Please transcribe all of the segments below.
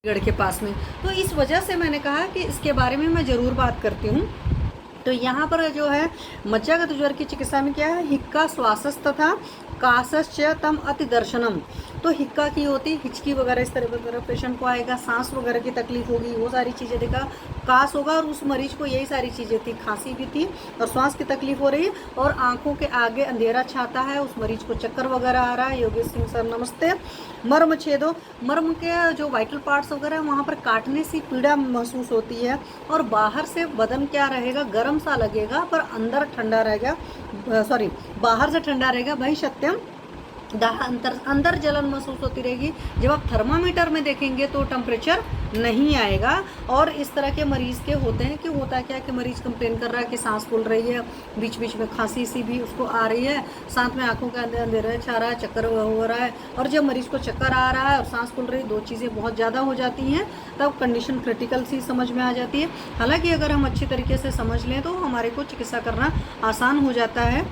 गढ़ के पास में। तो इस वजह से मैंने कहा कि इसके बारे में मैं ज़रूर बात करती हूँ। तो यहाँ पर जो है मज्जागत ज्वर की चिकित्सा में क्या है, हिक्का श्वासस तथा कासश्च तम अतिदर्शनम। तो हिक्का की होती हिचकी वगैरह इस तरह वगैरह पेशेंट को आएगा, सांस वगैरह की तकलीफ होगी, वो सारी चीज़ें देखा, कास होगा और उस मरीज को यही सारी चीज़ें थी, खांसी भी थी और श्वास की तकलीफ हो रही है और आंखों के आगे अंधेरा छाता है, उस मरीज को चक्कर वगैरह आ रहा है। योगेश सिंह सर नमस्ते। मर्म छेदो, मर्म के जो वाइटल पार्ट्स वगैरह है वहाँ पर काटने से पीड़ा महसूस होती है और बाहर से बदन क्या रहेगा, गर्म सा लगेगा पर अंदर ठंडा रहेगा, सॉरी बाहर से ठंडा रहेगा। भाई सत्यम अंदर जलन महसूस होती रहेगी। जब आप थर्मामीटर में देखेंगे तो टेम्परेचर नहीं आएगा। और इस तरह के मरीज के होते हैं कि होता क्या है कि मरीज कंप्लेन कर रहा है कि सांस फूल रही है, बीच बीच में खांसी सी भी उसको आ रही है, साथ में आंखों के अंदर अंधेरा छा रहा है, चक्कर हो रहा है। और जब मरीज को चक्कर आ रहा है और सांस फूल रही है, दो चीज़ें बहुत ज़्यादा हो जाती हैं, तब कंडीशन क्रिटिकल सी समझ में आ जाती है। हालांकि अगर हम अच्छी तरीके से समझ लें तो हमारे को चिकित्सा करना आसान हो जाता है।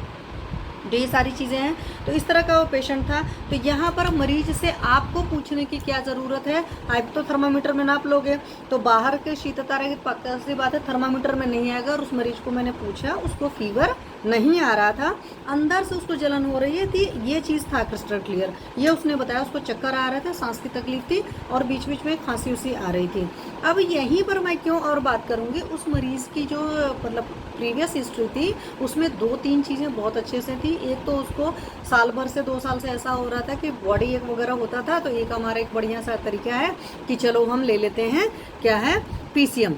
तो ये सारी चीज़ें हैं। तो इस तरह का वो पेशेंट था। तो यहाँ पर मरीज से आपको पूछने की क्या ज़रूरत है, आप तो थर्मामीटर में नाप लोगे तो बाहर के शीतलता रहेगी, पक्का सी बात है थर्मामीटर में नहीं आएगा। और उस मरीज को मैंने पूछा, उसको फीवर नहीं आ रहा था, अंदर से उसको जलन हो रही थी, ये चीज़ था क्रिस्टल क्लियर। ये उसने बताया, उसको चक्कर आ रहे थे, सांस की तकलीफ थी और बीच बीच में खांसी उसी आ रही थी। अब यहीं पर मैं क्यों और बात करूँगी, उस मरीज़ की जो मतलब प्रीवियस हिस्ट्री थी उसमें दो तीन चीज़ें बहुत अच्छे से थी। एक तो उसको साल भर से 2 साल से ऐसा हो रहा था कि बॉडी एक वगैरह होता था। तो एक हमारा एक बढ़िया सा तरीका है कि चलो हम ले लेते हैं, क्या है, पीसीएम।